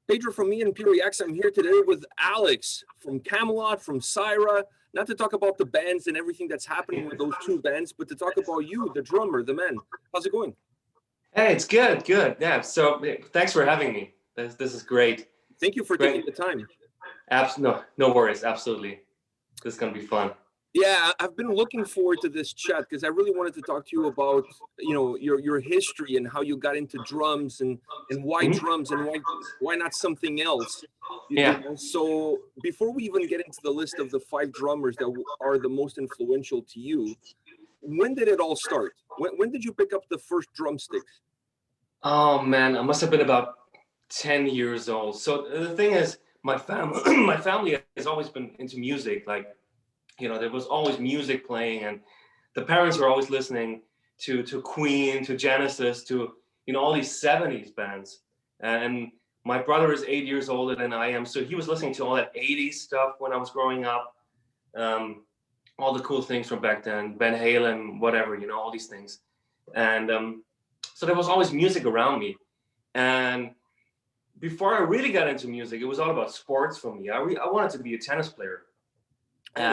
Pedro from A&P-REACTS. I'm here today with Alex from Kamelot, from Cyhra, not to talk about the bands and everything that's happening with those two bands, but to talk about you, the drummer, the man. How's it going? Hey, it's good, good. Yeah, so thanks for having me. This is great. Thank you for taking the time. No worries, absolutely. This is going to be fun. Yeah, I've been looking forward to this chat because I really wanted to talk to you about, your history and how you got into drums and why drums and why not something else. Yeah. So before we even get into the list of the 5 drummers that are the most influential to you, when did it all start? When did you pick up the first drumsticks? Oh man, I must have been about 10 years old. So the thing is, my family has always been into music. Like, there was always music playing, and the parents were always listening to Queen, to Genesis, to all these 70s bands. And my brother is 8 years older than I am, so he was listening to all that 80s stuff when I was growing up. All the cool things from back then, Van Halen, whatever, all these things. And so there was always music around me. And before I really got into music, it was all about sports for me. I wanted to be a tennis player.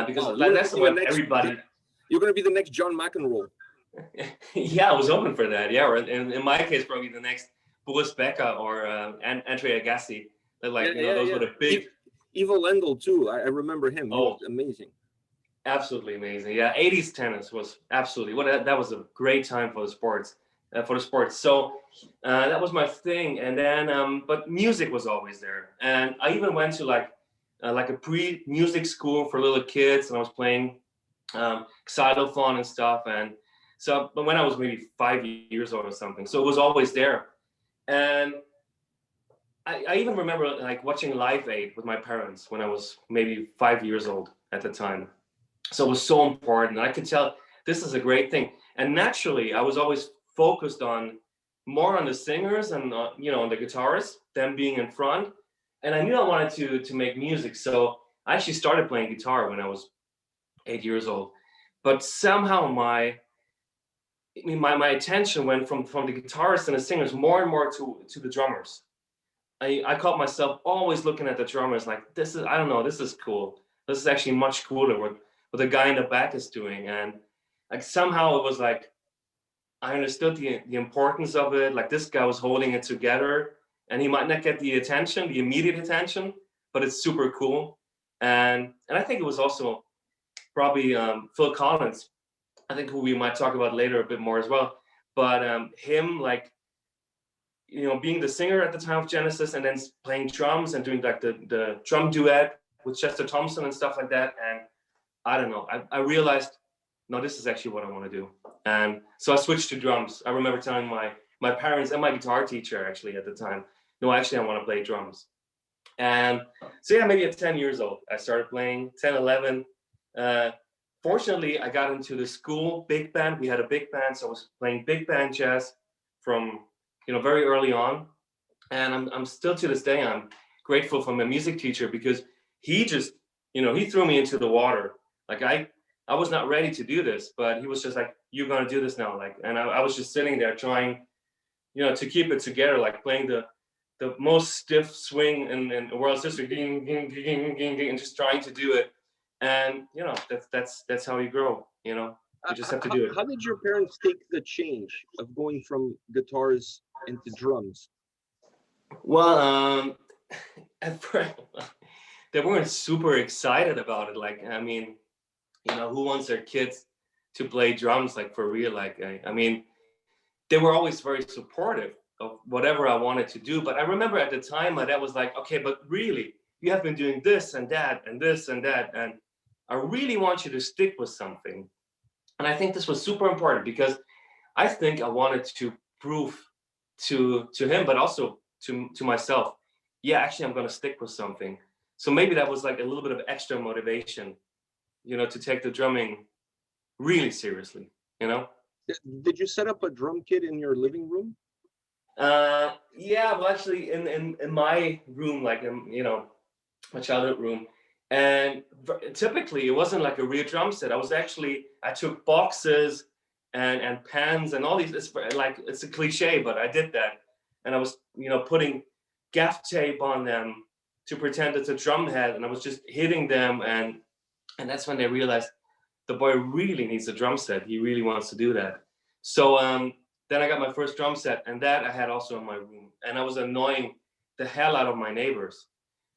Because that's what everybody. You're going to be the next John McEnroe. Yeah, I was hoping for that. Yeah, or in my case, probably the next Boris Becker or Andre Agassi. Those were the big. Ivo Lendl too. I remember him. He was amazing. Absolutely amazing. Yeah, 80s tennis was absolutely that was a great time for the sports. So that was my thing. And then, but music was always there. And I even went to like a pre-music school for little kids, and I was playing xylophone and stuff. And so, but when I was maybe 5 years old or something, so it was always there. And I even remember like watching Live Aid with my parents when I was maybe 5 years old at the time. So it was so important. I could tell this is a great thing. And naturally, I was always focused more on the singers and on the guitarists, them being in front. And I knew I wanted to make music. So I actually started playing guitar when I was 8 years old. But somehow my attention went from the guitarists and the singers more and more to the drummers. I caught myself always looking at the drummers like, this is cool. This is actually much cooler what the guy in the back is doing. And like somehow it was like, I understood the importance of it. Like this guy was holding it together, and he might not get the immediate attention, but it's super cool. And I think it was also probably Phil Collins, I think, who we might talk about later a bit more as well. But him, like, being the singer at the time of Genesis, and then playing drums and doing like the drum duet with Chester Thompson and stuff like that. And I don't know, I realized, no, this is actually what I want to do. And so I switched to drums. I remember telling my parents and my guitar teacher actually at the time, no, actually I want to play drums. And so yeah, maybe at 10 years old, I started playing, 10, 11. Fortunately, I got into the school big band. We had a big band, so I was playing big band jazz from, very early on. And I'm still to this day, I'm grateful for my music teacher because he just, he threw me into the water. Like I was not ready to do this, but he was just like, you're going to do this now. Like, and I was just sitting there trying, to keep it together, like playing the most stiff swing in the world's history, and just trying to do it. And, that's how you grow, you just have to do it. How did your parents take the change of going from guitars into drums? Well, at first, they weren't super excited about it. Like, I mean, who wants their kids to play drums, like for real? Like, I mean, they were always very supportive of whatever I wanted to do. But I remember at the time, my dad was like, okay, but really, you have been doing this and that and this and that. And I really want you to stick with something. And I think this was super important because I think I wanted to prove to him, but also to myself, yeah, actually, I'm going to stick with something. So maybe that was like a little bit of extra motivation, to take the drumming really seriously, Did you set up a drum kit in your living room? Yeah, well, actually, in my room, like, my childhood room, and typically it wasn't like a real drum set. I took boxes and pans and all these. It's a cliche, but I did that, and I was, putting gaff tape on them to pretend it's a drum head, and I was just hitting them, and that's when they realized the boy really needs a drum set. He really wants to do that. So then I got my first drum set, and that I had also in my room, and I was annoying the hell out of my neighbors.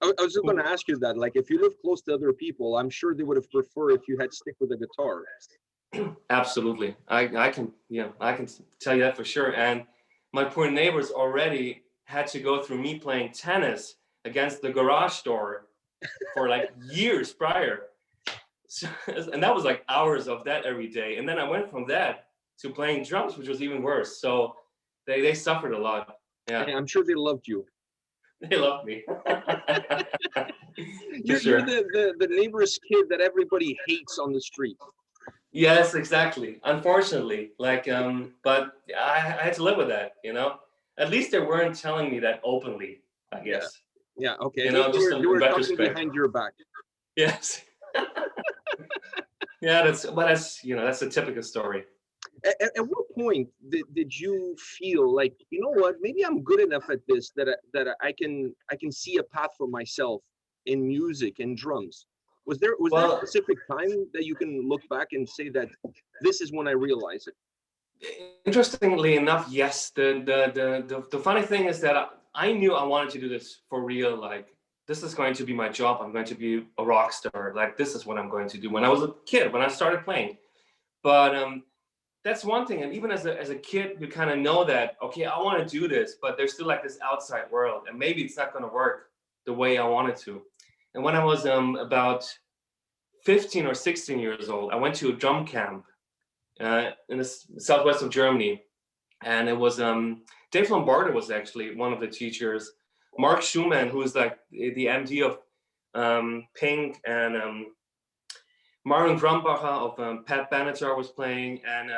I was just going to ask you that, like, if you live close to other people, I'm sure they would have preferred if you had stick with a guitar. Absolutely. I can tell you that for sure. And my poor neighbors already had to go through me playing tennis against the garage door for like years prior. So, and that was like hours of that every day. And then I went from that to playing drums, which was even worse. So they suffered a lot. Yeah. Hey, I'm sure they loved you. They loved me. You're the neighbor's kid that everybody hates on the street. Yes, exactly. Unfortunately, like, but I had to live with that, you know. At least they weren't telling me that openly, I guess. Yeah. Okay. You know, just in were talking retrospect. behind your back. Yes. Yeah, that's that's a typical story. At what point did you feel like, you know what, maybe I'm good enough at this that I can see a path for myself in music and drums? Was there a specific time that you can look back and say that this is when I realized it? Interestingly enough, yes. The funny thing is that I knew I wanted to do this for real. Like, this is going to be my job. I'm going to be a rock star. Like, this is what I'm going to do when I was a kid, when I started playing. But that's one thing. And even as a kid, you kind of know that, okay, I want to do this, but there's still like this outside world, and maybe it's not going to work the way I wanted to. And when I was about 15 or 16 years old, I went to a drum camp in the southwest of Germany. And it was, Dave Lombardo was actually one of the teachers. Mark Schumann, who is like the MD of Pink, and Marlon Grumbacher of Pat Benatar was playing, and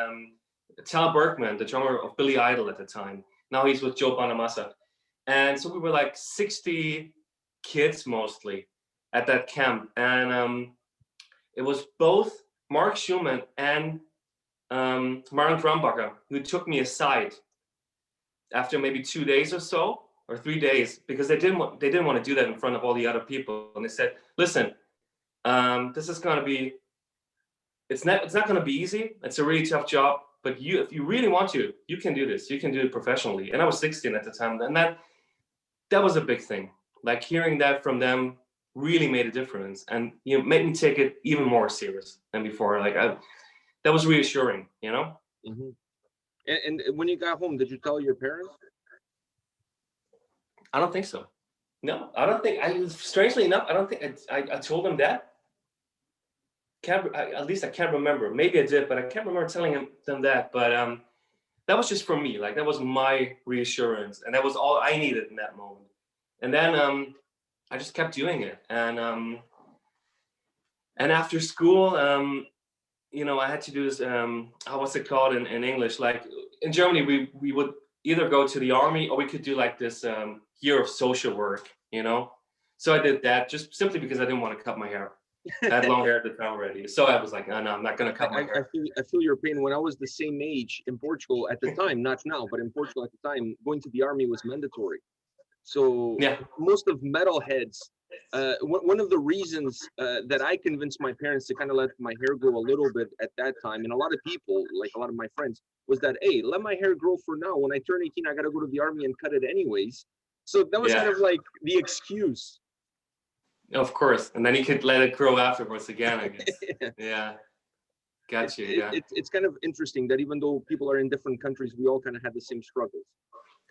Tal Berkman, the drummer of Billy Idol at the time. Now he's with Joe Bonamassa. And so we were like 60 kids mostly at that camp. And it was both Mark Schumann and Marlon Grumbacher who took me aside after maybe 2 days or so, or 3 days, because they didn't want to do that in front of all the other people. And they said, listen, this is going to be, it's not going to be easy. It's a really tough job, but if you really want to, you can do this. You can do it professionally. And I was 16 at the time, and that was a big thing. Like, hearing that from them really made a difference, and made me take it even more serious than before. Like, that was reassuring, you know. Mm-hmm. And when you got home, did you tell your parents? I don't think so. No, I don't think. Strangely enough, I don't think I told them that. At least I can't remember. Maybe I did, but I can't remember telling them that. But that was just for me. Like, that was my reassurance, and that was all I needed in that moment. And then I just kept doing it. And after school, I had to do this. What's it called in English? Like, in Germany, we would either go to the army, or we could do like this year of social work. So I did that just simply because I didn't want to cut my hair. I had long hair at the time already. So I was like, no, I'm not going to cut my hair. I feel your pain. When I was the same age in Portugal at the time, not now, but in Portugal at the time, going to the army was mandatory. So yeah, most of metalheads, one of the reasons that I convinced my parents to kind of let my hair grow a little bit at that time, and a lot of people, like a lot of my friends, was that, hey, let my hair grow for now. When I turn 18, I got to go to the army and cut it anyways. So that was kind of like the excuse. Of course, and then you could let it grow afterwards again, I guess. Yeah, got you. Yeah, it's kind of interesting that even though people are in different countries, we all kind of had the same struggles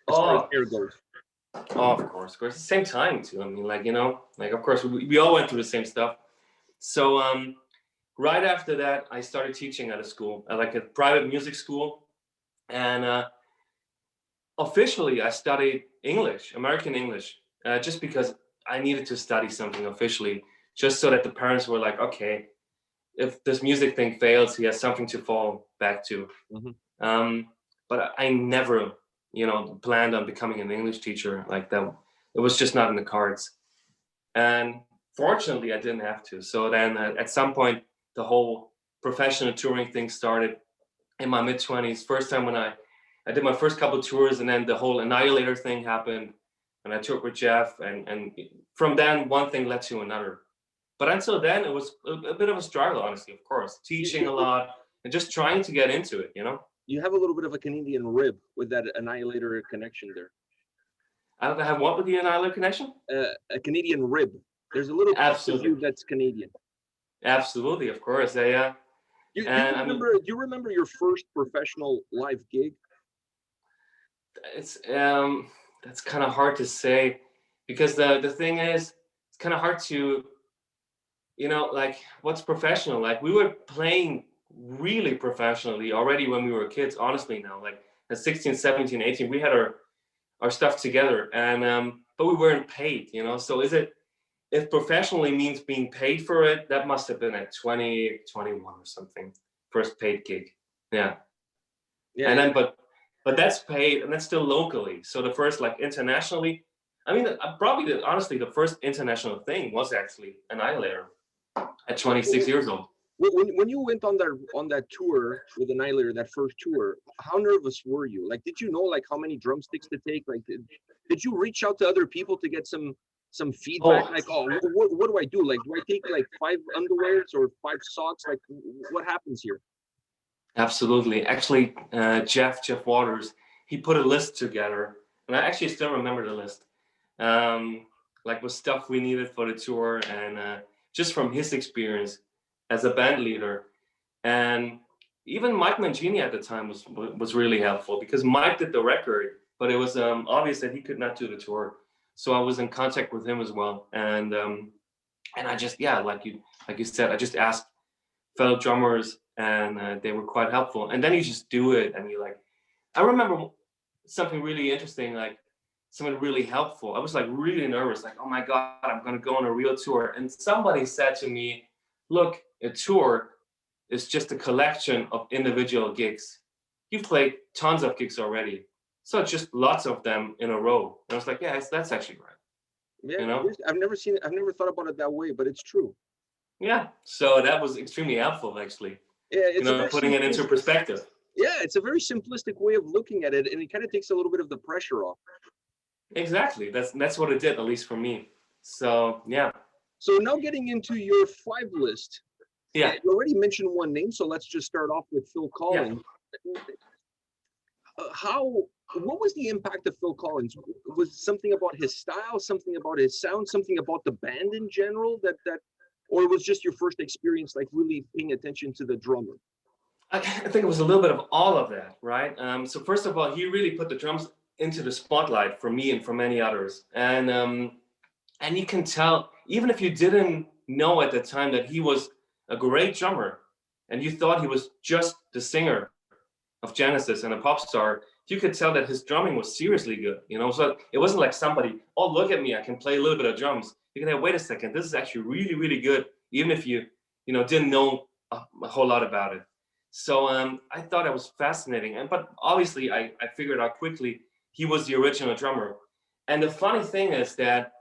as far as hair goes. Oh, of course, at the same time too. I mean, of course, we all went through the same stuff. So right after that, I started teaching at a school, like a private music school, and officially I studied English, American English, just because I needed to study something officially, just so that the parents were like, okay, if this music thing fails, he has something to fall back to. Mm-hmm. But I never, planned on becoming an English teacher like that. It was just not in the cards. And fortunately, I didn't have to. So then at some point, the whole professional touring thing started in my mid-20s. First time when I did my first couple of tours, and then the whole Annihilator thing happened. and I toured with Jeff, and from then one thing led to another. But until then, it was a bit of a struggle, honestly, of course. Teaching a lot and just trying to get into it, you know? You have a little bit of a Canadian rib with that Annihilator connection there. I have what with the Annihilator connection? A Canadian rib. There's a little piece of you that's Canadian. Absolutely, of course. Do you remember your first professional live gig? It's that's kind of hard to say, because the thing is, it's kind of hard to, you know, like, what's professional? Like, we were playing really professionally already when we were kids, honestly. Now, like at 16, 17, 18, we had our stuff together, and but we weren't paid, you know. So if professionally means being paid for it, that must have been at 20, 21 or something, first paid gig. Yeah. And then but that's paid, and that's still locally. So the first, like, internationally, I mean, probably honestly the first international thing was actually Annihilator at 26 years old. When you went on that tour with Annihilator, that first tour, how nervous were you? Like, did you know, like, how many drumsticks to take? Like, did you reach out to other people to get some feedback? Like, what do I do? Like, do I take like 5 underwears or 5 socks? Like, what happens here? Absolutely. Actually, Jeff Waters, he put a list together, and I actually still remember the list, like, with stuff we needed for the tour, and just from his experience as a band leader. And even Mike Mangini at the time was really helpful, because Mike did the record, but it was obvious that he could not do the tour. So I was in contact with him as well, and I just, yeah, like you said, I just asked fellow drummers, and they were quite helpful. And then you just do it, and you, like, I remember something really interesting, like something really helpful. I was like really nervous, like, oh my God, I'm gonna go on a real tour. And somebody said to me, look, a tour is just a collection of individual gigs. You've played tons of gigs already, so it's just lots of them in a row. And I was like, yeah, that's actually right. Yeah, you know? I've never thought about it that way, but it's true. Yeah, so that was extremely helpful, actually. Yeah, it's putting it into perspective. Yeah, it's a very simplistic way of looking at it, and it kind of takes a little bit of the pressure off. Exactly, that's what it did, at least for me. So yeah. So now getting into your 5 list. Yeah. You already mentioned one name, so let's just start off with Phil Collins. Yeah. What was the impact of Phil Collins? Was something about his style, something about his sound, something about the band in general that or was just your first experience, like, really paying attention to the drummer? I think it was a little bit of all of that, right? So first of all, he really put the drums into the spotlight for me and for many others. And you can tell, even if you didn't know at the time that he was a great drummer, and you thought he was just the singer of Genesis and a pop star, you could tell that his drumming was seriously good. You know, so it wasn't like somebody, oh, look at me, I can play a little bit of drums. You can say, wait a second, this is actually really, really good, even if you didn't know a whole lot about it. So I thought it was fascinating. But obviously, I figured out quickly he was the original drummer. And the funny thing is that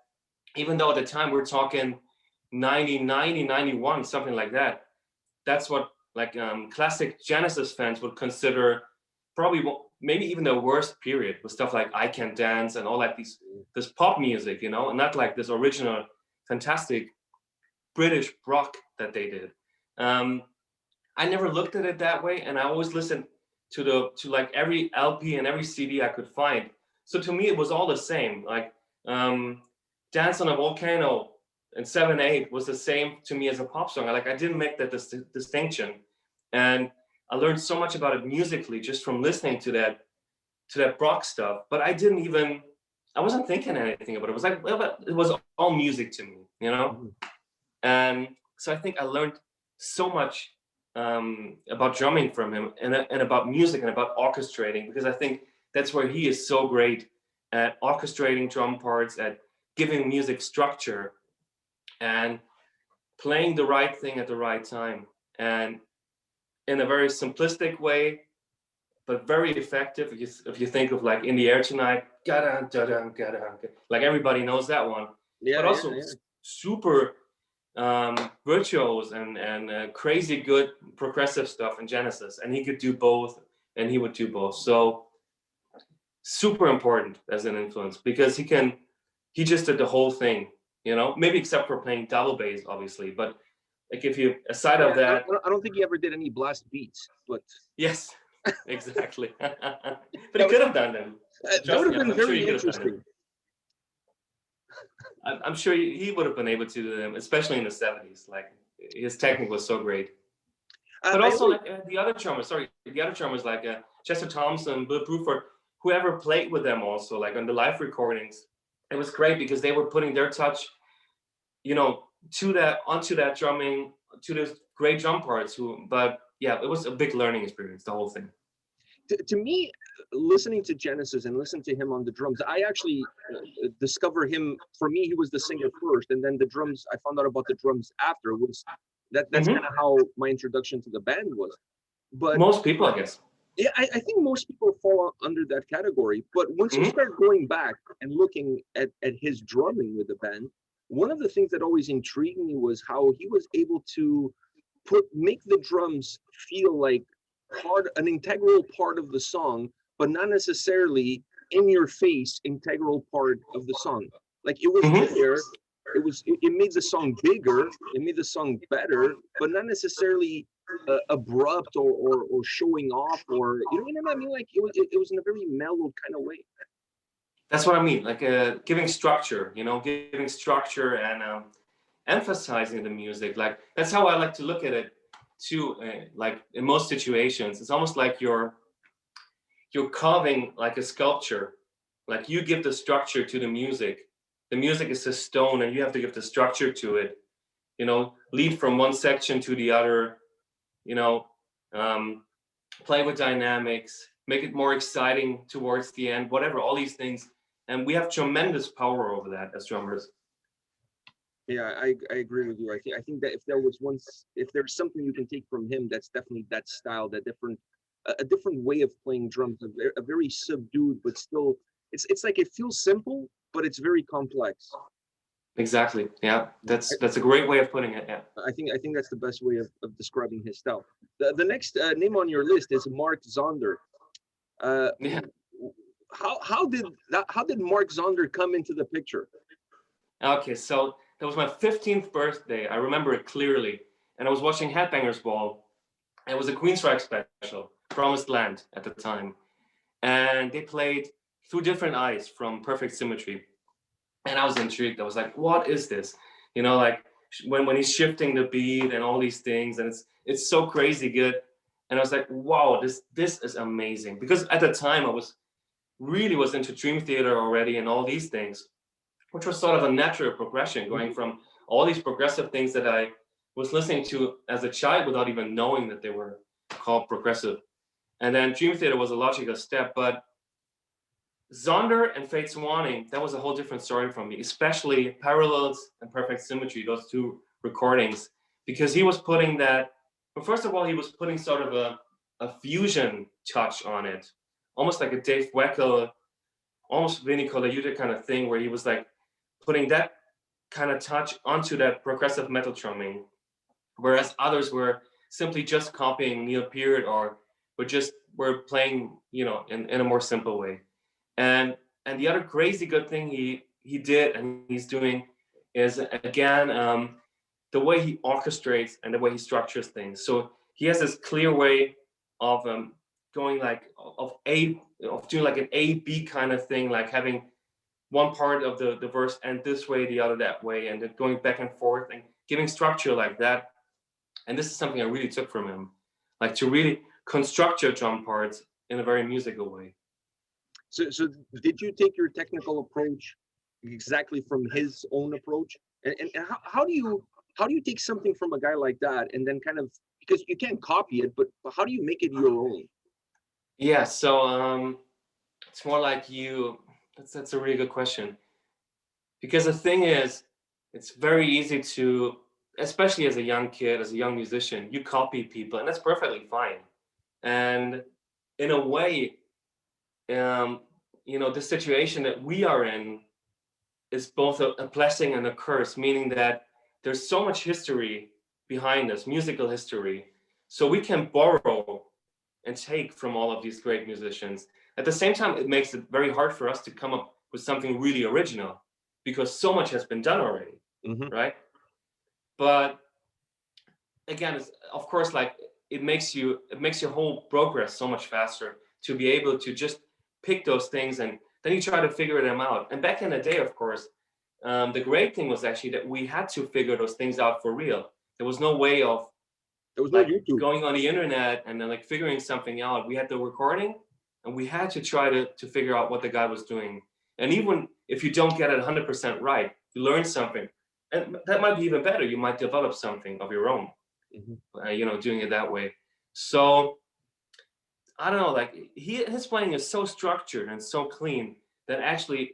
even though at the time we're talking 90, 91, something like that, that's what, like, classic Genesis fans would consider probably maybe even the worst period, with stuff like I Can Dance and all that, this pop music, and not like this original fantastic British rock that they did. I never looked at it that way, and I always listened to like every LP and every CD I could find. So to me, it was all the same. Like Dance on a Volcano and 7/8 was the same to me as a pop song. I didn't make that distinction, and I learned so much about it musically just from listening to that rock stuff. But I wasn't thinking anything about it. It was like, well, it was all music to me, Mm-hmm. And so I think I learned so much about drumming from him, and about music, and about orchestrating, because I think that's where he is so great at orchestrating drum parts, at giving music structure, and playing the right thing at the right time, and in a very simplistic way, but very effective. If you think of, like, In the Air Tonight, ga-dun, da-dun, ga-dun, like everybody knows that one. Yeah, but also super virtuos and crazy good progressive stuff in Genesis, and he could do both, and he would do both. So super important as an influence, because he can he just did the whole thing, you know, maybe except for playing double bass, obviously. But like if you, aside of that, I don't think he ever did any blast beats, but yes, exactly. But he could have done them. That would have been very interesting. I'm sure he would have been able to do them, especially in the 70s. Like his technique was so great. But also like the other drummers like Chester Thompson, Bill Bruford, whoever played with them also, like on the live recordings, it was great because they were putting their touch, you know, onto that drumming, to those great drum parts. But yeah, it was a big learning experience, the whole thing. To me, listening to Genesis and listening to him on the drums, I actually discover him. For me, he was the singer first, and then the drums. I found out about the drums after. That's kind of how my introduction to the band was. But most people, I guess. Yeah, I think most people fall under that category. But once you start going back and looking at his drumming with the band, one of the things that always intrigued me was how he was able to make the drums feel like an integral part of the song, but not necessarily in your face integral part of the song. Like it was there, it made the song bigger, it made the song better, but not necessarily abrupt or showing off, or you know what I mean? Like it was in a very mellow kind of way. That's what I mean, like giving structure, you know, giving structure and emphasizing the music. Like that's how I like to look at it too. Like in most situations, it's almost like you're carving like a sculpture. Like you give the structure to the music. The music is a stone, and you have to give the structure to it. You know, lead from one section to the other. You know, play with dynamics, make it more exciting towards the end. Whatever, all these things. And we have tremendous power over that as drummers. Yeah, I agree with you. I think that if there's something you can take from him, that's definitely that style, that a different way of playing drums, a very subdued, but still, it's like it feels simple, but it's very complex. Exactly. Yeah, that's a great way of putting it. Yeah. I think that's the best way of describing his style. The next name on your list is Mark Zunder. Yeah. How did Mark Zunder come into the picture? Okay, so that was my 15th birthday. I remember it clearly, and I was watching Headbangers Ball. It was a Queensryche special, Promised Land at the time, and they played Through Different Eyes from Perfect Symmetry, and I was intrigued. I was like, "What is this?" You know, like when he's shifting the beat and all these things, and it's so crazy good. And I was like, "Wow, this is amazing!" Because at the time I was into Dream Theater already and all these things, which was sort of a natural progression, going from all these progressive things that I was listening to as a child without even knowing that they were called progressive. And then Dream Theater was a logical step, but Zunder and Fate's Warning, that was a whole different story for me, especially Parallels and Perfect Symmetry, those two recordings, because he was putting that, well, first of all, he was putting sort of a fusion touch on it, almost like a Dave Weckl, almost Vinnie Colaiuta kind of thing, where he was like putting that kind of touch onto that progressive metal drumming, whereas others were simply just copying Neil Peart or were playing, you know, in a more simple way. And the other crazy good thing he did and he's doing is, again, the way he orchestrates and the way he structures things. So he has this clear way of going like of doing like an A-B kind of thing, like having one part of the verse and this way, the other that way, and then going back and forth and giving structure like that. And this is something I really took from him, like to really construct your drum parts in a very musical way. So did you take your technical approach exactly from his own approach? And how do you take something from a guy like that and then kind of, because you can't copy it, but how do you make it your own? Yeah, so it's more like that's a really good question. Because the thing is, it's very easy to, especially as a young kid, as a young musician, you copy people, and that's perfectly fine. And in a way, you know, the situation that we are in is both a blessing and a curse, meaning that there's so much history behind us, musical history. So we can borrow and take from all of these great musicians. At the same time, it makes it very hard for us to come up with something really original, because so much has been done already, right? But again, it's, of course, like it makes your whole progress so much faster to be able to just pick those things and then you try to figure them out. And back in the day, of course, the great thing was actually that we had to figure those things out for real. There was no way of like going on the internet and then like figuring something out. We had the recording and we had to try to figure out what the guy was doing. And even if you don't get it 100% right, you learn something. And that might be even better. You might develop something of your own, you know, doing it that way. So I don't know, like his playing is so structured and so clean that actually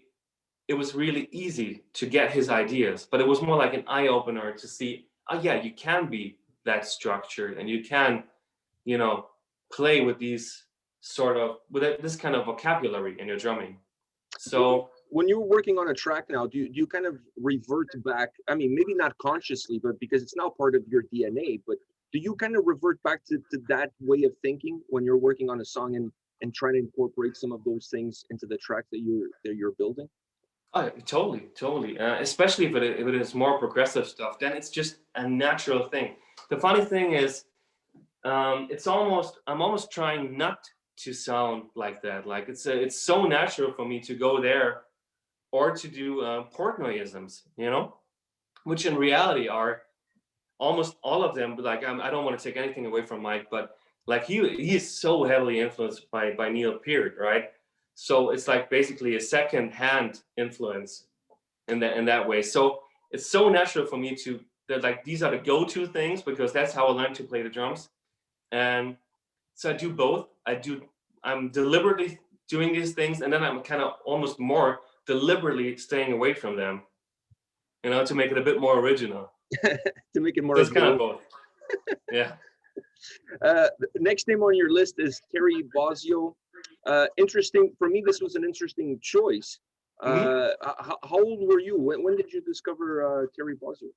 it was really easy to get his ideas, but it was more like an eye opener to see, oh yeah, you can be that structured and you can, you know, play with these sort of, with this kind of vocabulary in your drumming. So when you're working on a track now, do you kind of revert back? I mean, maybe not consciously, but because it's now part of your DNA, but do you kind of revert back to that way of thinking when you're working on a song and trying to incorporate some of those things into the track that you're building? Oh, totally. Especially if it is more progressive stuff, then it's just a natural thing. The funny thing is, I'm almost trying not to sound like that. Like it's so natural for me to go there, or to do Portnoyisms, you know, which in reality are almost all of them. But like I don't want to take anything away from Mike, but like he is so heavily influenced by Neil Peart, right? So it's like basically a second-hand influence in that way. So it's so natural for me that like these are the go-to things because that's how I learned to play the drums. And so I do both. I'm deliberately doing these things, and then I'm kind of almost more deliberately staying away from them, you know, to make it a bit more original. To make it more. So it's kind of both. Yeah. Next name on your list is Terry Bozzio. Interesting for me. This was an interesting choice. How old were you? When did you discover Terry Bozzio?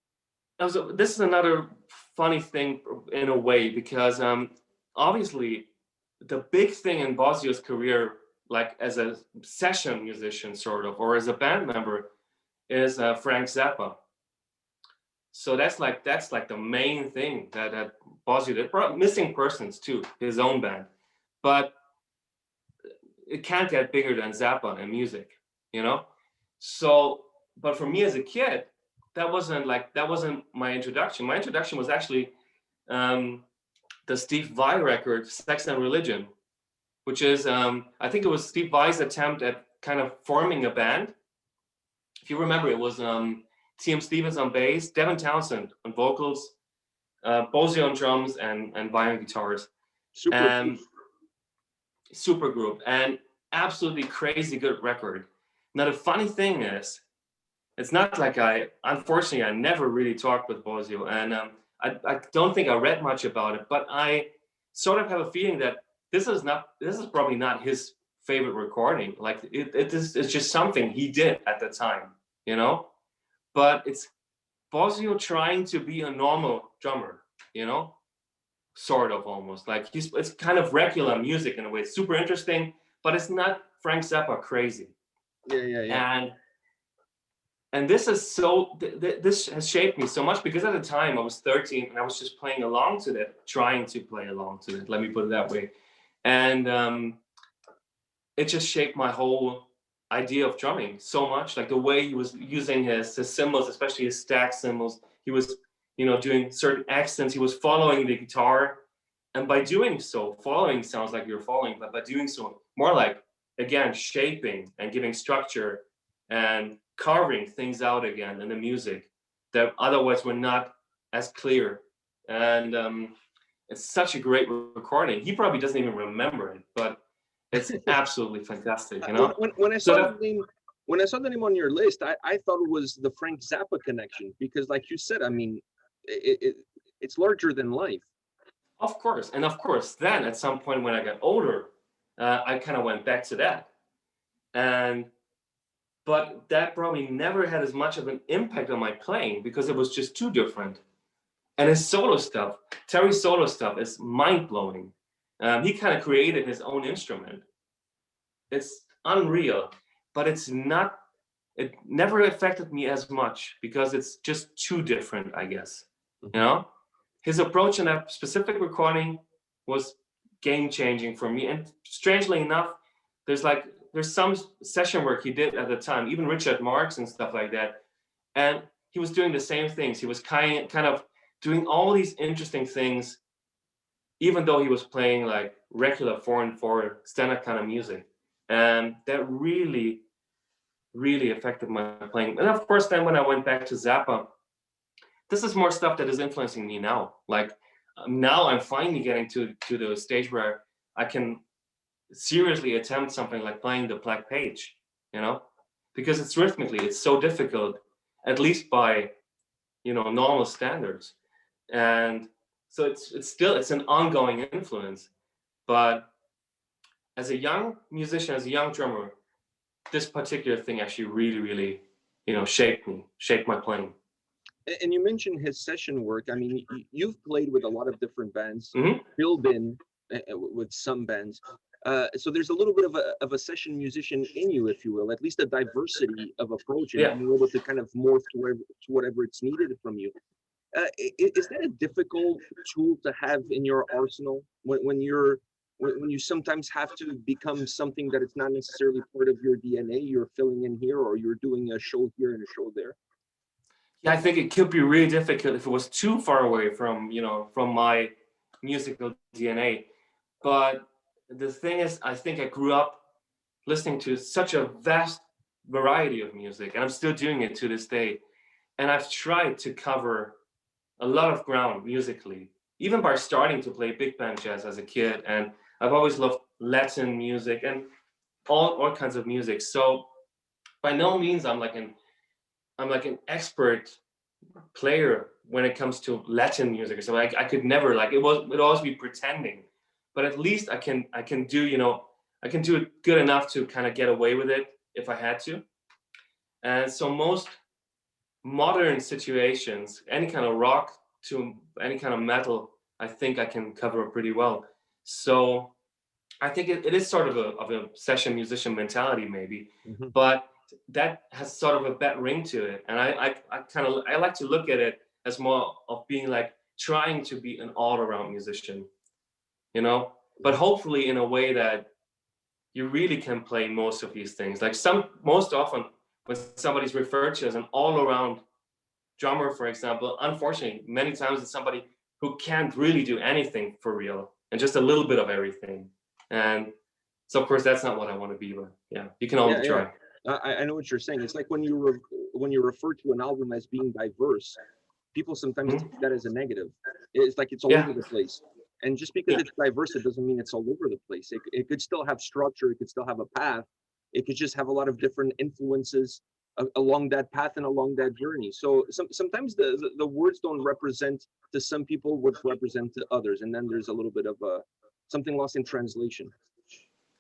This is another funny thing in a way because obviously the big thing in Bozzio's career, like as a session musician sort of, or as a band member, is Frank Zappa. So that's like the main thing that Bozzio did. Missing Persons too, his own band, but it can't get bigger than Zappa in music, you know. So, but for me as a kid, that wasn't my introduction. My introduction was actually the Steve Vai record, Sex and Religion, which is, I think it was Steve Vai's attempt at kind of forming a band. If you remember, it was T.M. Stevens on bass, Devin Townsend on vocals, Bozzio on drums, and Vai on guitars. Super group, and absolutely crazy good record. Now, the funny thing is, it's not like unfortunately, I never really talked with Bozzio, and I don't think I read much about it, but I sort of have a feeling that this is probably not his favorite recording. Like it's just something he did at the time, you know? But it's Bozzio trying to be a normal drummer, you know? Sort of, almost. Like it's kind of regular music in a way. It's super interesting, but it's not Frank Zappa crazy. Yeah. And this is this has shaped me so much because at the time I was 13 and I was just playing along to that, trying to play along to it. Let me put it that way. And it just shaped my whole idea of drumming so much. Like the way he was using his cymbals, especially his stack cymbals. He was, you know, doing certain accents. He was following the guitar. And by doing so, following sounds like you're following, but by doing so, more like, again, shaping and giving structure and carving things out again in the music that otherwise were not as clear. And it's such a great recording. He probably doesn't even remember it, but it's absolutely fantastic, you know? When I saw the name on your list, I thought it was the Frank Zappa connection because, like you said, I mean, it's larger than life. Of course. And of course, then at some point when I got older, I kind of went back to that. But that probably never had as much of an impact on my playing because it was just too different. And his solo stuff, Terry's solo stuff is mind-blowing. He kind of created his own instrument. It's unreal, but it's not it never affected me as much because it's just too different, I guess. You know, his approach in that specific recording was game-changing for me. And strangely enough, there's some session work he did at the time, even Richard Marx and stuff like that, and he was doing the same things. He was kind of doing all these interesting things, even though he was playing like regular 4/4 standard kind of music. And that really, really affected my playing. And of course, then when I went back to Zappa, this is more stuff that is influencing me now. Like now I'm finally getting to the stage where I can seriously attempt something like playing the Black Page, you know, because it's rhythmically, it's so difficult, at least by, you know, normal standards. And so it's an ongoing influence. But as a young musician, as a young drummer, this particular thing actually really, really, you know, shaped my playing. And you mentioned his session work. I mean, you've played with a lot of different bands, Mm-hmm. filled in with some bands. So there's a little bit of a session musician in you, if you will, at least a diversity of approach, and being able to kind of morph to whatever it's needed from you. Is that a difficult tool to have in your arsenal when you sometimes have to become something that it's not necessarily part of your DNA? You're filling in here, or you're doing a show here and a show there. Yeah, I think it could be really difficult if it was too far away from, you know, from my musical DNA. But the thing is, I think I grew up listening to such a vast variety of music, and I'm still doing it to this day. And I've tried to cover a lot of ground musically, even by starting to play big band jazz as a kid. And I've always loved Latin music and all kinds of music. So by no means I'm like an expert player when it comes to Latin music. So I could never, like, it'd always be pretending, but at least I can do, you know, I can do it good enough to kind of get away with it if I had to. And so most modern situations, any kind of rock to any kind of metal, I think I can cover pretty well. So I think it is sort of a session musician mentality maybe, but that has sort of a bad ring to it. And I like to look at it as more of being like trying to be an all-around musician, you know, but hopefully in a way that you really can play most of these things. Like most often when somebody's referred to as an all-around drummer, for example, unfortunately, many times it's somebody who can't really do anything for real and just a little bit of everything. And so, of course, that's not what I want to be, but yeah, you can only try. I know what you're saying. It's like when you refer to an album as being diverse, people sometimes take that as a negative. It's like it's all over the place. And just because it's diverse, it doesn't mean it's all over the place. It could still have structure. It could still have a path. It could just have a lot of different influences along that path and along that journey. So sometimes the words don't represent to some people what represent to others. And then there's a little bit of something lost in translation.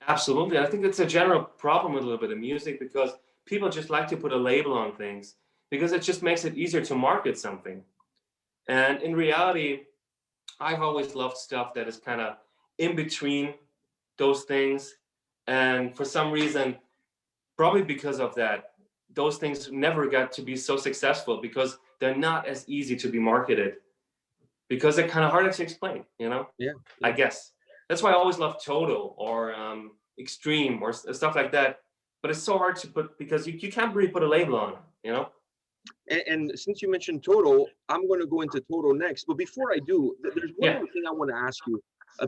Absolutely. I think it's a general problem with a little bit of music because people just like to put a label on things because it just makes it easier to market something. And in reality, I've always loved stuff that is kind of in between those things. And for some reason, probably because of that, those things never got to be so successful because they're not as easy to be marketed because they're kind of harder to explain, you know? Yeah. I guess. That's why I always love Total or Extreme or stuff like that. But it's so hard to put because you can't really put a label on it, you know? And since you mentioned Total, I'm going to go into Total next. But before I do, there's one more thing I want to ask you,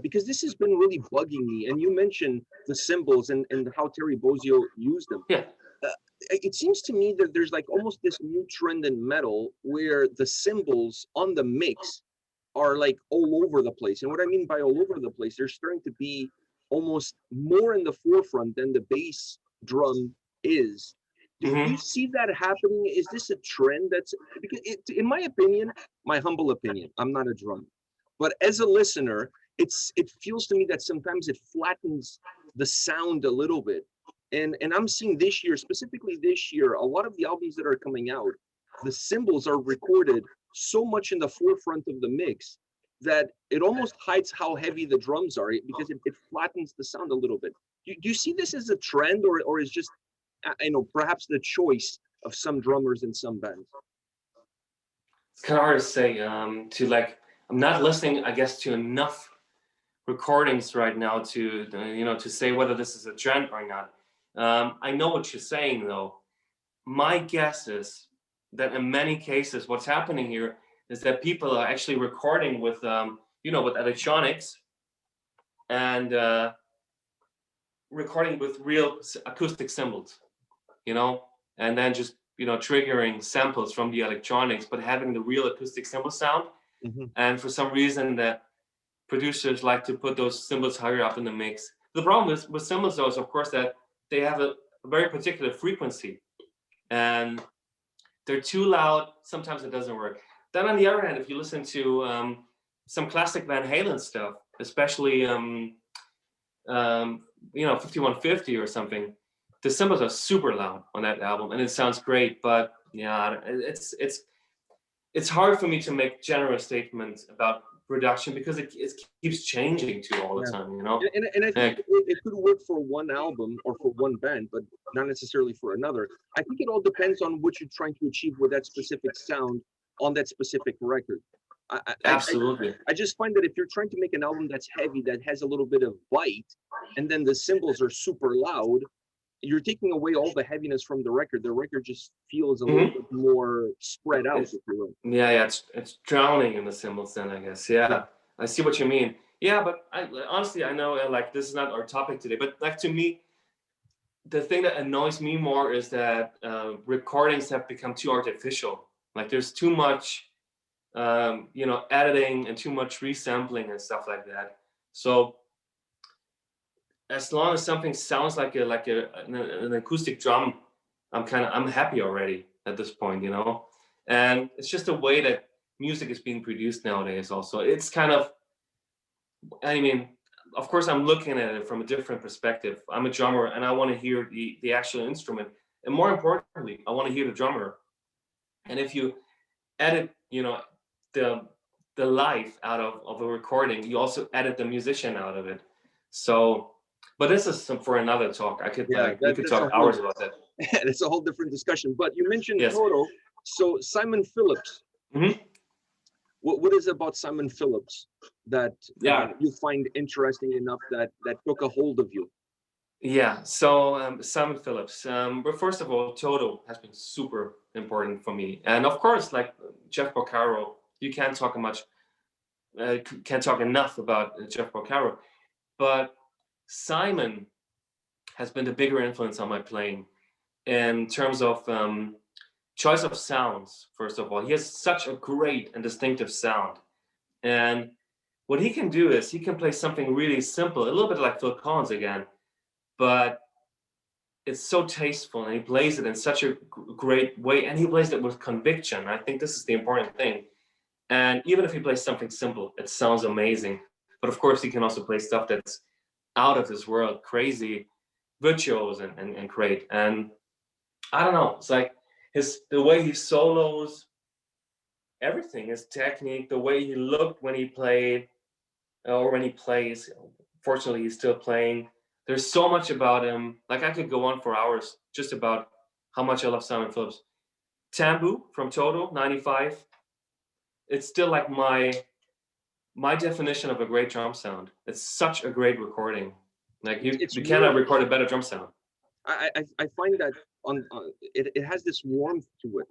because this has been really bugging me. And you mentioned the cymbals and how Terry Bozzio used them. Yeah. It seems to me that there's like almost this new trend in metal where the cymbals on the mix are like all over the place. And what I mean by all over the place, they're starting to be almost more in the forefront than the bass drum is. Do you see that happening? Is this a trend that's, because in my opinion, my humble opinion, I'm not a drummer, but as a listener, it feels to me that sometimes it flattens the sound a little bit. And I'm seeing this year, specifically this year, a lot of the albums that are coming out, the cymbals are recorded so much in the forefront of the mix that it almost hides how heavy the drums are because it flattens the sound a little bit. Do you see this as a trend or is just I know perhaps the choice of some drummers in some bands. It's kind of hard to say. To like, I'm not listening, I guess, to enough recordings right now to to say whether this is a trend or not. I know what you're saying though. My guess is that in many cases, what's happening here is that people are actually recording with with electronics and recording with real acoustic cymbals, and then just triggering samples from the electronics, but having the real acoustic cymbal sound. Mm-hmm. And for some reason, that producers like to put those cymbals higher up in the mix. The problem with cymbals, though, is of course that they have a very particular frequency, and they're too loud. Sometimes it doesn't work. Then on the other hand, if you listen to some classic Van Halen stuff, especially 5150 or something, the cymbals are super loud on that album, and it sounds great. But yeah, it's hard for me to make general statements about production because it keeps changing too all the time, And I think it could work for one album or for one band, but not necessarily for another. I think it all depends on what you're trying to achieve with that specific sound on that specific record. Absolutely. I just find that if you're trying to make an album that's heavy, that has a little bit of bite, and then the cymbals are super loud, you're taking away all the heaviness from the record. The record just feels a little bit more spread out, if you will. Yeah, it's drowning in the cymbals then, I guess. Yeah, I see what you mean. Yeah, but honestly, I know like this is not our topic today, but like to me, the thing that annoys me more is that recordings have become too artificial. Like there's too much, editing and too much resampling and stuff like that. So as long as something sounds like an acoustic drum, I'm happy already at this point, And it's just the way that music is being produced nowadays. Also, it's kind of, I mean, of course, I'm looking at it from a different perspective. I'm a drummer, and I want to hear the actual instrument, and more importantly, I want to hear the drummer. And if you edit, the life out of a recording, you also edit the musician out of it. So. But this is for another talk. We could talk hours about that. It's a whole different discussion. But you mentioned Yes. Toto. So Simon Phillips. Mm-hmm. What is it about Simon Phillips that you find interesting enough that took a hold of you? Yeah. So Simon Phillips. But first of all, Toto has been super important for me, and of course, like Jeff Porcaro, you can't talk enough about Jeff Porcaro, but Simon has been the bigger influence on my playing in terms of choice of sounds. First of all, he has such a great and distinctive sound, and what he can do is he can play something really simple, a little bit like Phil Collins again, but it's so tasteful, and he plays it in such a great way, and he plays it with conviction. I think this is the important thing. And even if he plays something simple, it sounds amazing. But of course, he can also play stuff that's out of this world, crazy, virtuos and great. And I don't know, it's like the way he solos, everything, his technique, the way he looked when he played or when he plays. Fortunately, he's still playing. There's so much about him. Like I could go on for hours just about how much I love Simon Phillips. Tambu from Toto, 95. It's still like my definition of a great drum sound. It's such a great recording. Like you cannot record a better drum sound. I find that it has this warmth to it.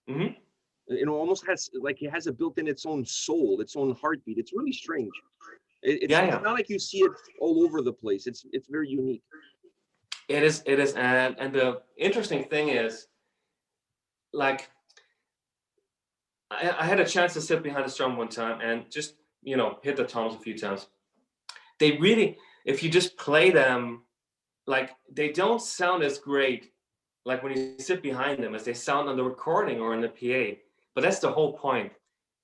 Mm-hmm. Almost has it has a built-in its own soul, its own heartbeat. It's really strange. It's not like you see it all over the place. It's very unique. It is, and the interesting thing is, like, I had a chance to sit behind the drum one time and just hit the toms a few times. They really, if you just play them, like they don't sound as great like when you sit behind them as they sound on the recording or in the PA. But that's the whole point.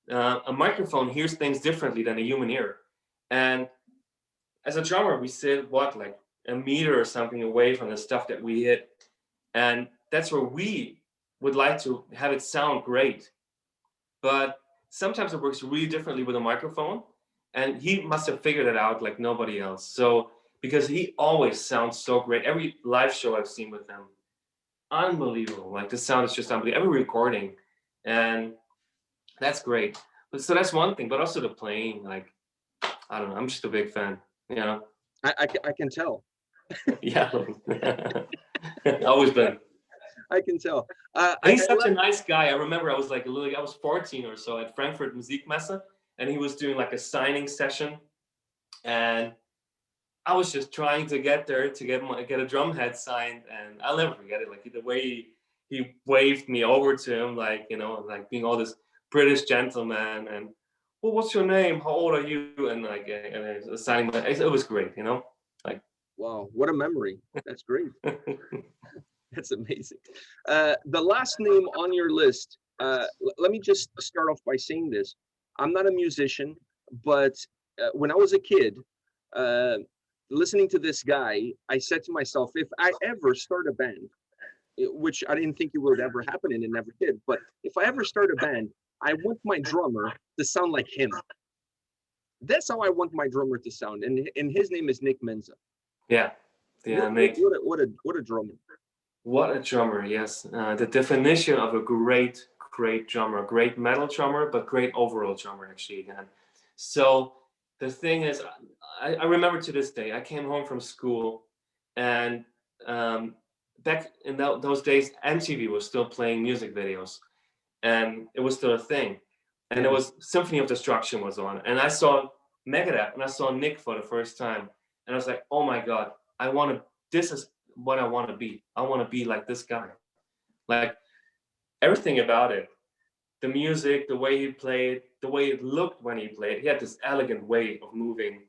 A microphone hears things differently than a human ear. And as a drummer, we sit like a meter or something away from the stuff that we hit. And that's where we would like to have it sound great. But sometimes it works really differently with a microphone. And he must have figured it out like nobody else. So because he always sounds so great. Every live show I've seen with him, unbelievable. Like the sound is just unbelievable. Every recording, and that's great. But so that's one thing. But also the playing, like I don't know. I'm just a big fan. You know. I can tell. Yeah, always been. I can tell. He's such a nice guy. I remember I was like I was 14 or so at Frankfurt Musikmesse, and he was doing like a signing session, and I was just trying to get there to get a drum head signed, and I'll never forget it. Like the way he waved me over to him, like like being all this British gentleman, and well, what's your name? How old are you? And like and signing, it was great, like. Wow, what a memory! That's great. That's amazing. The last name on your list. Let me just start off by saying this. I'm not a musician, but when I was a kid, listening to this guy, I said to myself, if I ever start a band, which I didn't think it would ever happen and it never did, but if I ever start a band, I want my drummer to sound like him. That's how I want my drummer to sound, and his name is Nick Menza. Yeah, Nick. What a drummer. What a drummer, yes. The definition of a great drummer, great metal drummer, but great overall drummer actually again. So the thing is, I remember to this day, I came home from school, and back in those days, MTV was still playing music videos, and it was still a thing. And it was Symphony of Destruction was on, and I saw Megadeth, and I saw Nick for the first time, and I was like, oh my God, this is what I want to be. I want to be like this guy. Like everything about it, the music, the way he played, the way it looked when he played. He had this elegant way of moving,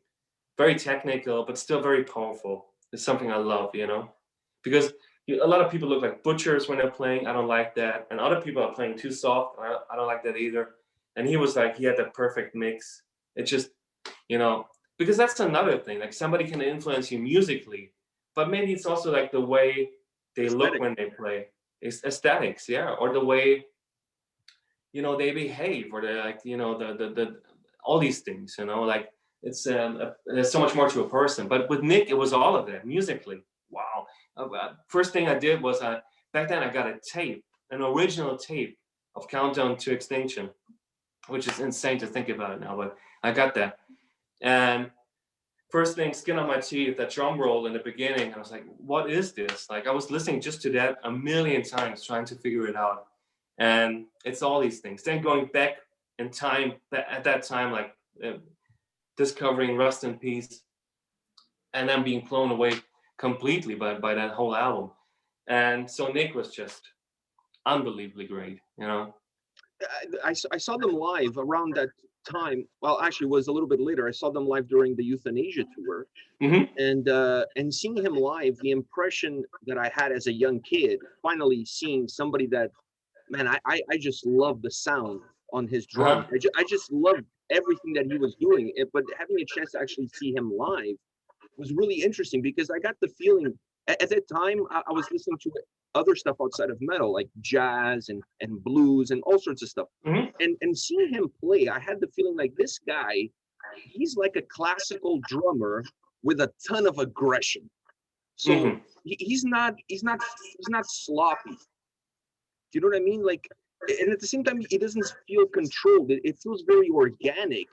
very technical, but still very powerful. It's something I love, because a lot of people look like butchers when they're playing. I don't like that. And other people are playing too soft. I don't like that either. And he had that perfect mix. It just, because that's another thing. Like somebody can influence you musically, but maybe it's also like the way they look when they play. It's aesthetics, yeah, or the way they behave, or they're like the all these things. Like it's there's so much more to a person. But with Nick, it was all of that musically. Wow. First thing I did was back then I got a tape, an original tape of Countdown to Extinction, which is insane to think about it now, but I got that. And first thing, skin on my teeth, that drum roll in the beginning, I was like, what is this? Like I was listening just to that a million times, trying to figure it out. And it's all these things. Then going back in time, at that time, like discovering Rust in Peace, and then being blown away completely by that whole album. And so Nick was just unbelievably great, I saw them live around that time. Well, actually, it was a little bit later. I saw them live during the Euthanasia tour, and seeing him live, the impression that I had as a young kid, finally seeing somebody that, man, I just love the sound on his drum. I just loved everything that he was doing. But having a chance to actually see him live was really interesting, because I got the feeling at that time I was listening to other stuff outside of metal, like jazz and blues and all sorts of stuff. And seeing him play, I had the feeling like this guy, he's like a classical drummer with a ton of aggression. So he's not sloppy. Do you know what I mean? Like, and at the same time, it doesn't feel controlled. It feels very organic,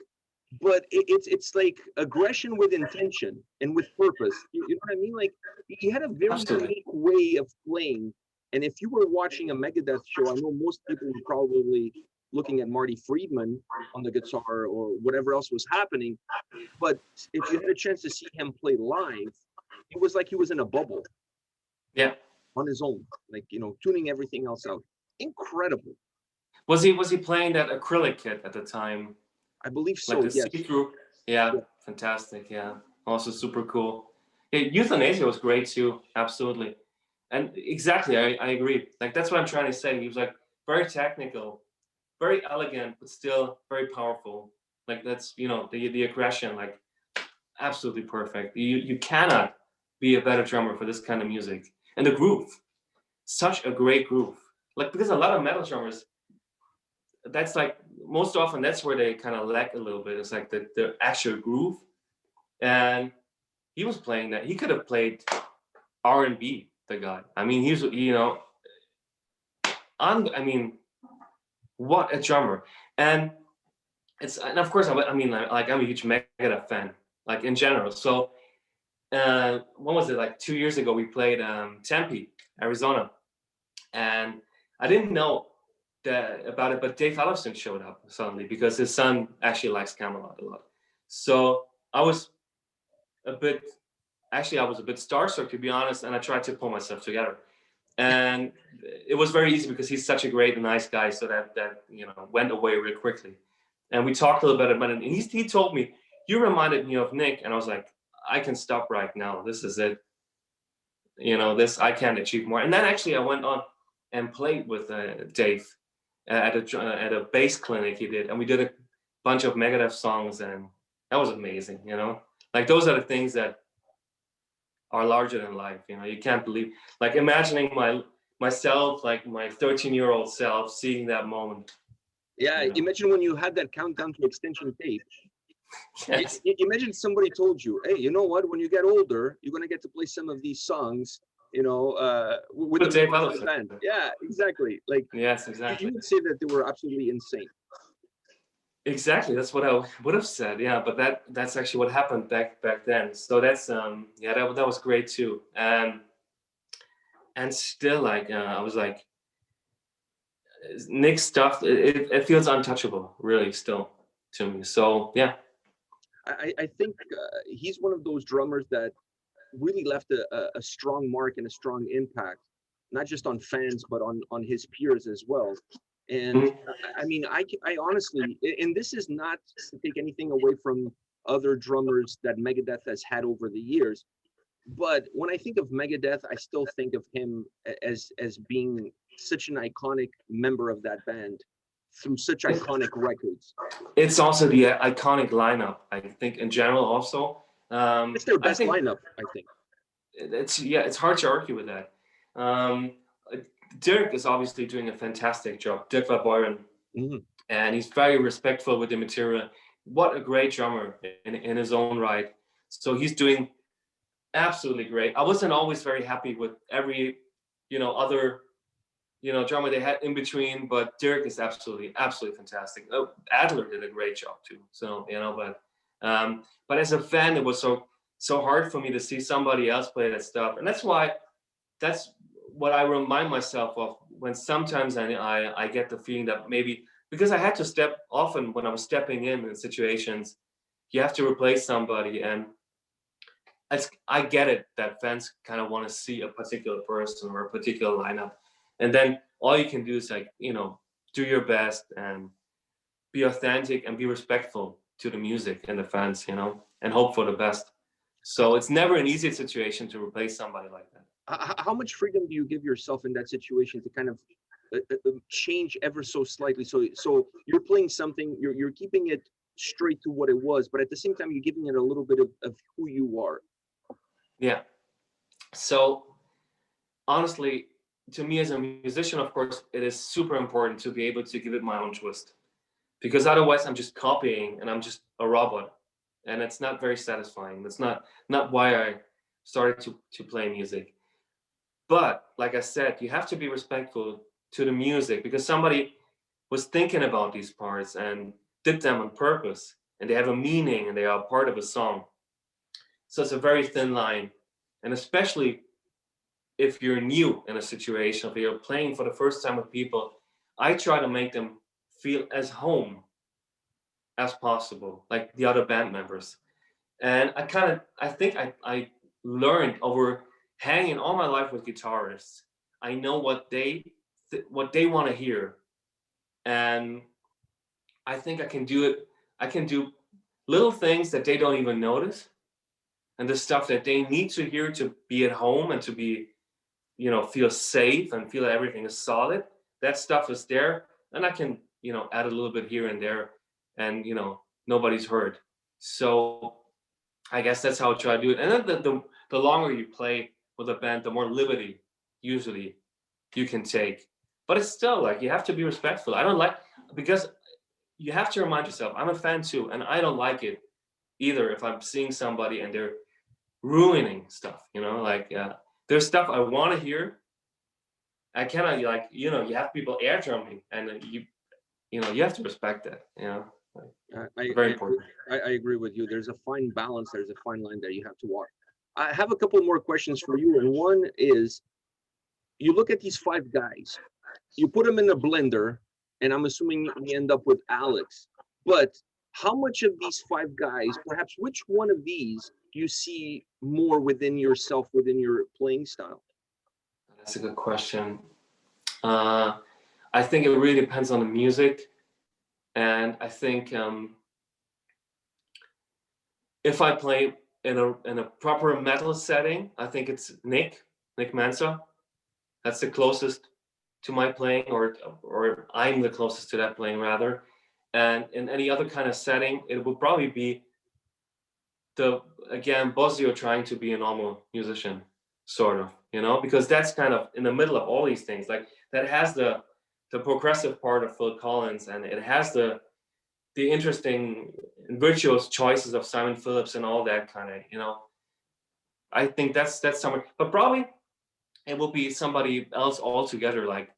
but it's like aggression with intention and with purpose. You know what I mean? Like, he had a very unique way of playing. And if you were watching a Megadeth show, I know most people were probably looking at Marty Friedman on the guitar or whatever else was happening. But if you had a chance to see him play live, it was like he was in a bubble. Yeah. On his own, like, tuning everything else out. Incredible. Was he playing that acrylic kit at the time? I believe so. Like the see-through. Yeah, fantastic. Yeah, also super cool. Yeah, Euthanasia was great too. Absolutely, and exactly, I agree. Like that's what I'm trying to say. He was like very technical, very elegant, but still very powerful. Like that's the aggression, like absolutely perfect. You cannot be a better drummer for this kind of music. And the groove, such a great groove. Like, because a lot of metal drummers, that's like, most often that's where they kind of lack a little bit. It's like the actual groove. And he was playing that. He could have played R&B, the guy. I mean, he's, you know, I mean, what a drummer. And of course, I mean, like I'm a huge Megadeth fan, like in general. So when was it, like 2 years ago, we played Tempe, Arizona, and I didn't know about it, but Dave Ellefson showed up suddenly because his son actually likes Kamelot a lot. So I was a bit starstruck, to be honest, and I tried to pull myself together. And it was very easy because he's such a great and nice guy, so that you know, went away real quickly. And we talked a little bit about it, and he told me, "You reminded me of Nick," and I was like, "I can stop right now. This is it. You know, this, I can't achieve more." And then actually I went on and played with Dave at a bass clinic he did, and we did a bunch of Megadeth songs, and that was amazing. You know, like those are the things that are larger than life. You know, you can't believe, like imagining myself, like my 13-year-old self, seeing that moment. Yeah, you know? Imagine when you had that countdown to extinction tape. Yes. Imagine somebody told you, "Hey, you know what? When you get older, you're gonna get to play some of these songs, you know, with the Dave Ellefson band." Yeah, exactly. Like, yes, exactly. You would say that they were absolutely insane. Exactly, that's what I would have said. Yeah, but that's actually what happened back then. So that's yeah, that was great too. And still, like I was like, Nick's stuff, it feels untouchable, really, still to me. So yeah. I think he's one of those drummers that really left a strong mark and a strong impact, not just on fans, but on his peers as well. And I mean, I honestly, and this is not to take anything away from other drummers that Megadeth has had over the years, but when I think of Megadeth, I still think of him as being such an iconic member of that band through such iconic records. It's also the iconic lineup, I think, in general also. It's their best lineup, I think. It's hard to argue with that. Dirk is obviously doing a fantastic job, Dirk Van Beuren, and he's very respectful with the material. What a great drummer in his own right. So he's doing absolutely great. I wasn't always very happy with every, you know, other, you know, drummer they had in between, but Dirk is absolutely fantastic. Oh, Adler did a great job too. So, you know, but as a fan, it was so hard for me to see somebody else play that stuff, and that's what I remind myself of when sometimes I get the feeling that maybe because I had to step often when I was stepping in situations, you have to replace somebody, and I get it that fans kind of want to see a particular person or a particular lineup, and then all you can do is, like, you know, do your best and be authentic and be respectful to the music and the fans, you know, and hope for the best. So it's never an easy situation to replace somebody like that. How much freedom do you give yourself in that situation to kind of change ever so slightly? So you're playing something, you're keeping it straight to what it was, but at the same time, you're giving it a little bit of who you are. Yeah. So honestly, to me as a musician, of course, it is super important to be able to give it my own twist, because otherwise I'm just copying and I'm just a robot, and it's not very satisfying. That's not why I started to play music. But like I said, you have to be respectful to the music, because somebody was thinking about these parts and did them on purpose, and they have a meaning and they are part of a song. So it's a very thin line. And especially if you're new in a situation, if you're playing for the first time with people, I try to make them feel as home as possible, like the other band members. And I think I learned over hanging all my life with guitarists. I know what they want to hear, and I think I can do it. I can do little things that they don't even notice, and the stuff that they need to hear to be at home and to be, you know, feel safe and feel that everything is solid. That stuff is there, and I can, you know, add a little bit here and there, and, you know, nobody's heard. So I guess that's how I try to do it. And then the longer you play with a band, the more liberty usually you can take. But it's still, like, you have to be respectful. I don't like, because you have to remind yourself, I'm a fan too, and I don't like it either if I'm seeing somebody and they're ruining stuff, you know, like there's stuff I want to hear. I cannot, like, you know, you have people air drumming, and you know, you have to respect that, you know. Very important. I agree with you. There's a fine balance. There's a fine line that you have to walk. I have a couple more questions for you, and one is, you look at these 5 guys, you put them in a blender, and I'm assuming we end up with Alex. But how much of these 5 guys, perhaps which one of these do you see more within yourself, within your playing style? That's a good question. I think it really depends on the music, and I think if I play in a proper metal setting, I think it's Nick Menza. That's the closest to my playing, or I'm the closest to that playing rather. And in any other kind of setting, it would probably be again Bozwell trying to be a normal musician, sort of, you know, because that's kind of in the middle of all these things. Like, that has the progressive part of Phil Collins, and it has the interesting virtuous choices of Simon Phillips and all that kind of, you know. I think that's somewhere, but probably it will be somebody else altogether. Like,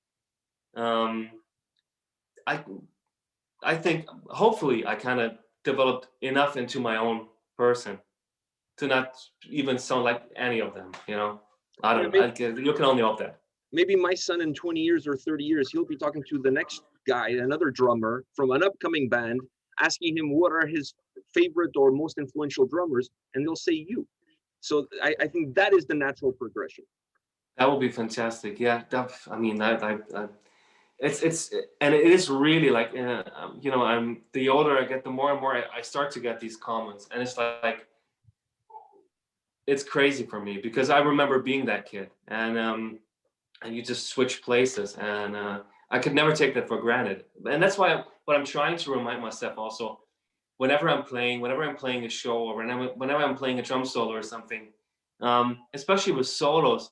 I think hopefully I kind of developed enough into my own person to not even sound like any of them, you know. I don't know. You can only hope that. Maybe my son in 20 years or 30 years, he'll be talking to the next guy, another drummer from an upcoming band, asking him what are his favorite or most influential drummers, and they'll say you. So I think that is the natural progression. That would be fantastic. Yeah, I mean, it's and it is really like, you know, the older I get, the more and more I start to get these comments, and it's like, it's crazy for me, because I remember being that kid, and you just switch places, and I could never take that for granted. And that's why what I'm trying to remind myself also, whenever I'm playing a show, or whenever I'm playing a drum solo or something, especially with solos,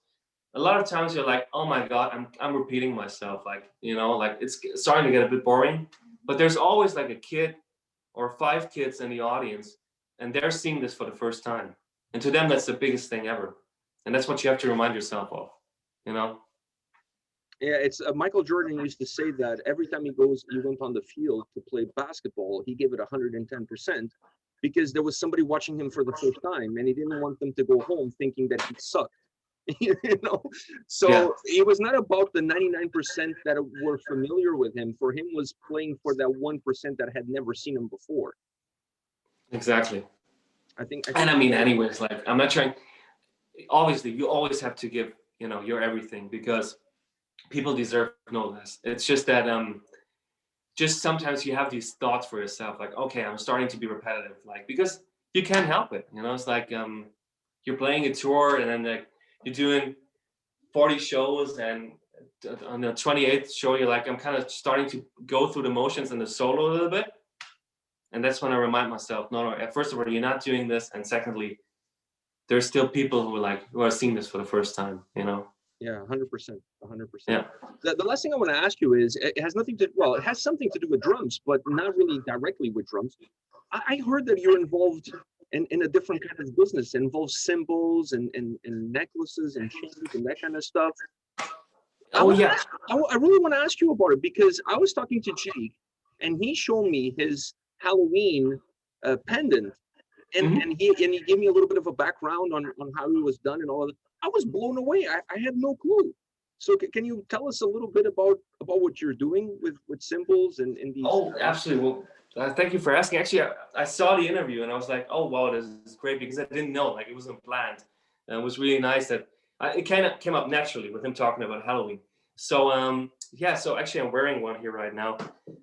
a lot of times you're like, oh my God, I'm repeating myself, like, you know, like it's starting to get a bit boring. But there's always like a kid or 5 kids in the audience, and they're seeing this for the first time. And to them, that's the biggest thing ever. And that's what you have to remind yourself of, you know? Yeah, it's Michael Jordan used to say that every time he went on the field to play basketball, he gave it 110%, because there was somebody watching him for the first time, and he didn't want them to go home thinking that he sucked. You know, so yeah. It was not about the 99% that were familiar with him. For him, was playing for that 1% that had never seen him before. Exactly. I think and I mean, anyways, like, I'm not trying. Obviously, you always have to give, you know, your everything, because people deserve no less. It's just that just sometimes you have these thoughts for yourself, like, okay, I'm starting to be repetitive, like, because you can't help it, you know. It's like you're playing a tour, and then like you're doing 40 shows, and on the 28th show you're like, I'm kind of starting to go through the motions in the solo a little bit. And that's when I remind myself, no, first of all, you're not doing this, and secondly, there's still people who are seeing this for the first time, you know. Yeah, 100%, 100%. Yeah. The last thing I want to ask you is, it has nothing to, well, it has something to do with drums, but not really directly with drums. I heard that you're involved in a different kind of business. It involves cymbals and necklaces and chains and that kind of stuff. Oh, yeah. I really want to ask you about it, because I was talking to Jake, and he showed me his Halloween pendant, and he gave me a little bit of a background on how he was done and all of that. I was blown away. I had no clue. So can you tell us a little bit about what you're doing with cymbals and these? Oh, absolutely. Well, thank you for asking. Actually, I saw the interview, and I was like, oh wow, this is great, because I didn't know, like, it wasn't planned. And it was really nice that it kind of came up naturally with him talking about Halloween. So yeah, so actually I'm wearing one here right now.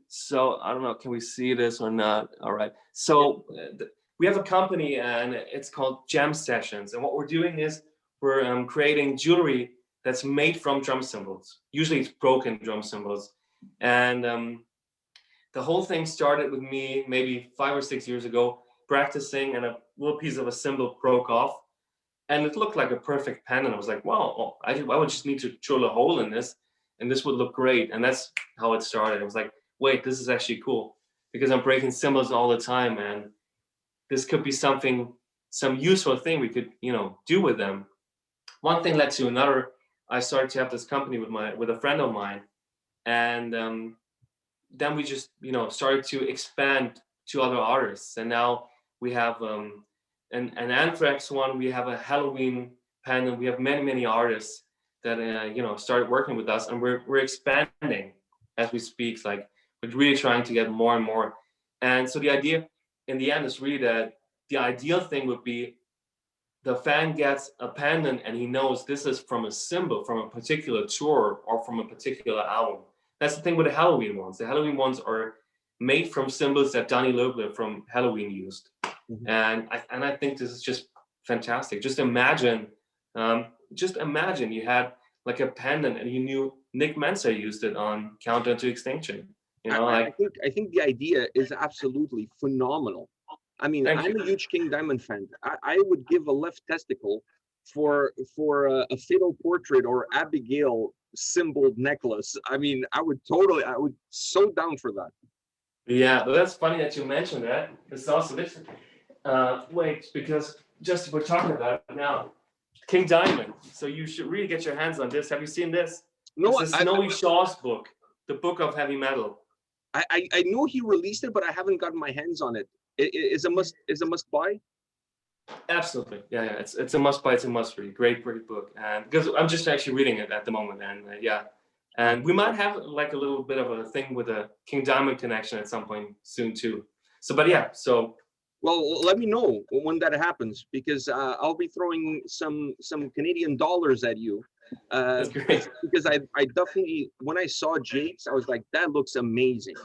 So I don't know, can we see this or not? All right. So we have a company, and it's called Jam Sessions. And what we're doing is we're creating jewelry that's made from drum cymbals. Usually it's broken drum cymbals. And the whole thing started with me maybe 5 or 6 years ago, practicing, and a little piece of a cymbal broke off. And it looked like a perfect pen. And I was like, wow, I would just need to drill a hole in this, and this would look great. And that's how it started. I was like, wait, this is actually cool, because I'm breaking cymbals all the time, and this could be something some useful thing we could, you know, do with them. One thing led to another. I started to have this company with a friend of mine, and then we just, you know, started to expand to other artists. And now we have an Anthrax one. We have a Halloween pendant. We have many artists that you know, started working with us, and we're expanding as we speak. Like, we're really trying to get more and more. And so the idea in the end is really that the ideal thing would be the fan gets a pendant and he knows this is from a symbol, from a particular tour or from a particular album. That's the thing with the Halloween ones. The Halloween ones are made from symbols that Donny Löbler from Halloween used. Mm-hmm. And I think this is just fantastic. Just imagine you had like a pendant and you knew Nick Menza used it on Countdown to Extinction. You know, I think the idea is absolutely phenomenal. I mean, I'm a huge King Diamond fan. I would give a left testicle for a Fatal Portrait or Abigail symboled necklace. I mean, I would so down for that. Yeah, but that's funny that you mentioned that. It's also this. Wait, because just we're talking about it now. King Diamond. So you should really get your hands on this. Have you seen this? No, it's Snowy Shaw's book, the Book of Heavy Metal. I know he released it, but I haven't gotten my hands on it. Is a must buy? Absolutely, yeah. It's a must buy. It's a must read. Great book. And because I'm just actually reading it at the moment, and yeah, and we might have like a little bit of a thing with a King Diamond connection at some point soon too. So, but yeah, so. Well, let me know when that happens, because I'll be throwing some Canadian dollars at you. That's great. Because I definitely, when I saw Jake's, I was like, that looks amazing.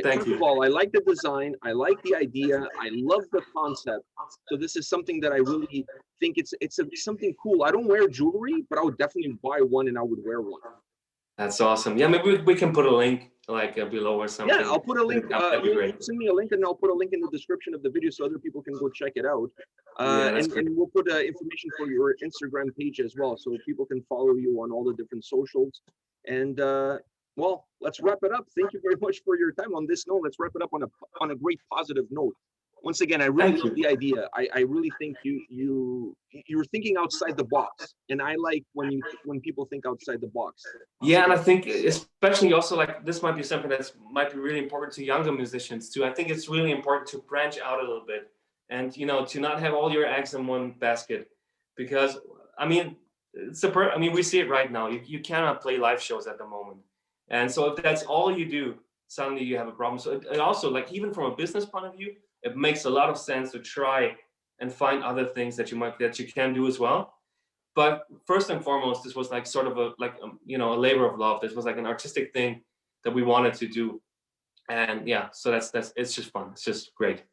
First of all, I like the design, I like the idea, I love the concept. So this is something that I really think it's something cool. I don't wear jewelry, but I would definitely buy one and I would wear one. That's awesome. Yeah, maybe we can put a link like below or something. Yeah, I'll put a link. Send me a link, and I'll put a link in the description of the video so other people can go check it out. And we'll put information for your Instagram page as well, so people can follow you on all the different socials. And well, let's wrap it up. Thank you very much for your time. On this note, let's wrap it up on a great positive note. Once again, I really love the idea. I really think you're thinking outside the box, and I like when people think outside the box. Yeah, and I think especially also like this might be something that might be really important to younger musicians too. I think it's really important to branch out a little bit, and you know, to not have all your eggs in one basket, because I mean, we see it right now. You cannot play live shows at the moment, and so if that's all you do, suddenly you have a problem. So it also, like, even from a business point of view, it makes a lot of sense to try and find other things that you can do as well. But first and foremost, this was like sort of a labor of love. This was like an artistic thing that we wanted to do, and yeah, so that's it's just fun. It's just great.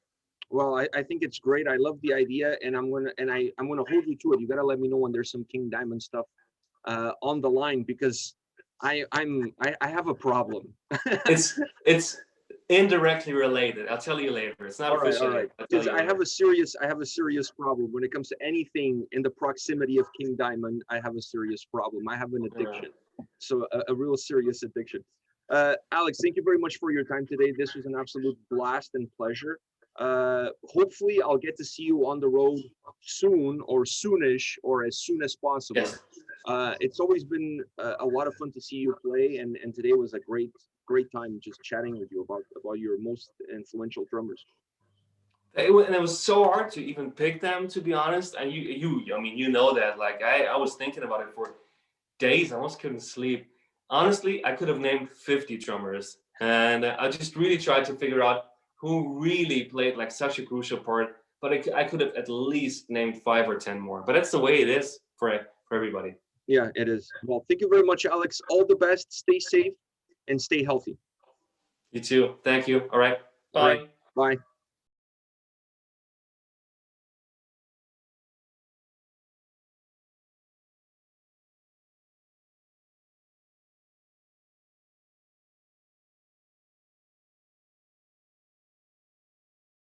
Well, I think it's great. I love the idea, and I'm gonna hold you to it. You gotta let me know when there's some King Diamond stuff on the line, because I have a problem. It's indirectly related. I'll tell you later. It's not official. All right. Because I have a serious problem when it comes to anything in the proximity of King Diamond. I have a serious problem. I have an addiction, so a real serious addiction. Alex, thank you very much for your time today. This was an absolute blast and pleasure. Hopefully, I'll get to see you on the road soon, or soonish, or as soon as possible. Yes. It's always been a lot of fun to see you play, and today was a great time just chatting with you about your most influential drummers. And it was so hard to even pick them, to be honest. And you know that. Like I was thinking about it for days. I almost couldn't sleep. Honestly, I could have named 50 drummers, and I just really tried to figure out who really played like such a crucial part. But I could have at least named 5 or 10 more. But that's the way it is for everybody. Yeah, it is. Well, thank you very much, Alex. All the best. Stay safe and stay healthy. You too. Thank you. All right. Bye. Bye.